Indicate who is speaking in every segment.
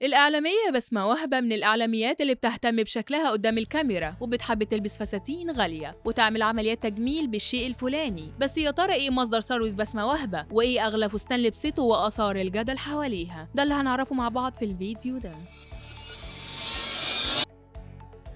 Speaker 1: الإعلامية بسمة وهبة من الإعلاميات اللي بتهتم بشكلها قدام الكاميرا وبتحب تلبس فساتين غالية وتعمل عمليات تجميل بالشيء الفلاني. بس يا ترى إيه مصدر ثروة بسمة وهبة؟ وإيه أغلى فستان لبسته وآثار الجدل حواليها؟ ده اللي هنعرفه مع بعض في الفيديو ده.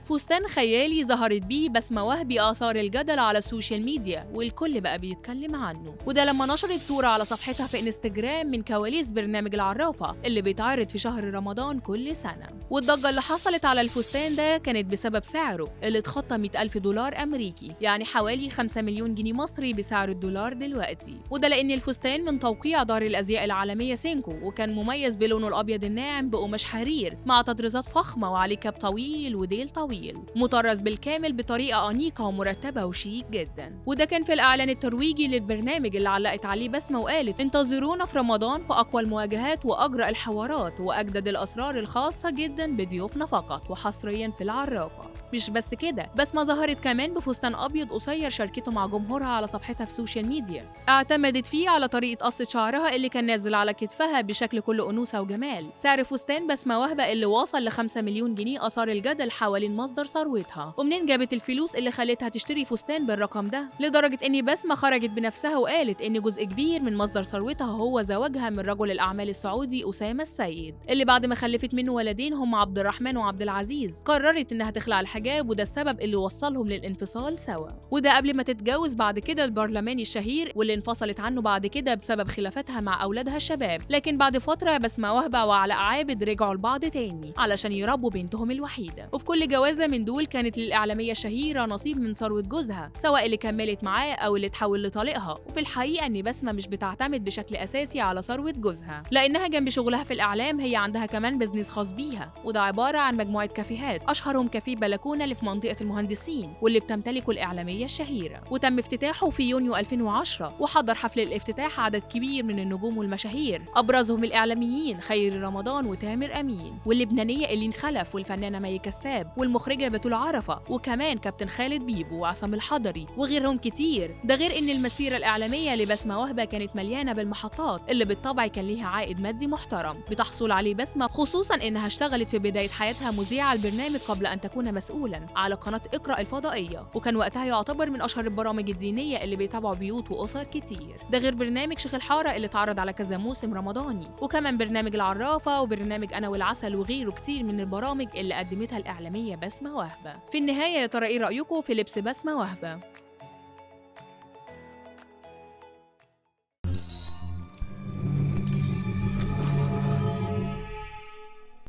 Speaker 1: فستان خيالي ظهرت بيه بسمة وهبي آثار الجدل على السوشيال ميديا والكل بقى بيتكلم عنه، وده لما نشرت صورة على صفحتها في انستجرام من كواليس برنامج العرافة اللي بيتعرض في شهر رمضان كل سنة. والضجة اللي حصلت على الفستان ده كانت بسبب سعره اللي اتخطى 100,000 دولار أمريكي، يعني حوالي 5 مليون جنيه مصري بسعر الدولار دلوقتي. وده لأن الفستان من توقيع دار الأزياء العالمية سينكو، وكان مميز بلونه الأبيض الناعم بقماش حرير مع تطريزات فخمة وعليه كاب طويل وديل طويل مطرز بالكامل بطريقة أنيقة ومرتبة وشيك جدا. وده كان في الإعلان الترويجي للبرنامج اللي علقت عليه بسمة وقالت: انتظرونا في رمضان في أقوى المواجهات وأجرأ الحوارات وأجدد الأسرار الخاصة جدا بضيوفنا فقط وحصريا في العرافة. مش بس كده، بسمة ظهرت كمان بفستان أبيض قصير شاركته مع جمهورها على صفحتها في السوشيال ميديا، اعتمدت فيه على طريقة قصة شعرها اللي كان نازل على كتفها بشكل كله أنوثة وجمال. سعر فستان بسمة وهبة اللي وصل ل 5 مليون جنيه أثار الجدل حوالين مصدر ثروتها، ومنين جابت الفلوس اللي خلتها تشتري فستان بالرقم ده، لدرجة إن بسمة خرجت بنفسها وقالت إن جزء كبير من مصدر ثروتها هو زواجها من رجل الأعمال السعودي أسامة السيد، اللي بعد ما خلفت منه ولدين هم عبد الرحمن وعبد العزيز قررت إنها تخلع الحجاب، وده السبب اللي وصلهم للانفصال سوا. وده قبل ما تتجوز بعد كده البرلماني الشهير واللي انفصلت عنه بعد كده بسبب خلافتها مع أولادها الشباب. لكن بعد فترة بسمة وهبة وعلاء عابد رجعوا لبعض تاني علشان يربوا بنتهم الوحيدة، وفي كل جوازة من دول كانت للإعلامية الشهيرة نصيب من ثروة جوزها، سواء اللي كملت معاه أو اللي تحول لطليقها. وفي الحقيقة إن بسمة مش بتعتمد بشكل أساسي على ثروة جوزها، لأنها جنب شغلها في الإعلام هي عندها كمان بزنس خاص بيها، وده عبارة عن مجموعة كافيهات أشهرهم كافيه بلكونة اللي في منطقة المهندسين واللي بتمتلكه الإعلامية الشهيرة، وتم افتتاحه في يونيو 2010. وحضر حفل الافتتاح عدد كبير من النجوم والمشاهير، أبرزهم الإعلاميين خيري رمضان وتامر أمين واللبنانية إلين خلف والفنانة مي كساب والمخرجة بتول عرفة وكمان كابتن خالد بيبو وعصام الحضري وغيرهم كتير. ده غير إن المسيرة الإعلامية لبسمة وهبة كانت مليانة بالمحطات اللي بالطبع كان ليها عائد مادي محترم بتحصل عليه بسمة، خصوصا إنها اشتغلت في بداية حياتها مذيعة البرنامج قبل أن تكون مسؤولا على قناة اقرأ الفضائية، وكان وقتها يعتبر من أشهر البرامج الدينية اللي بيتابعوا بيوت وأسر كتير. ده غير برنامج شيخ الحارة اللي اتعرض على كذا موسم رمضاني، وكمان برنامج العرافة وبرنامج أنا والعسل وغيره كتير من البرامج اللي قدمتها الإعلامية بسمة وهبة. في النهاية يا ترى إيه رأيكم في لبس بسمة وهبة؟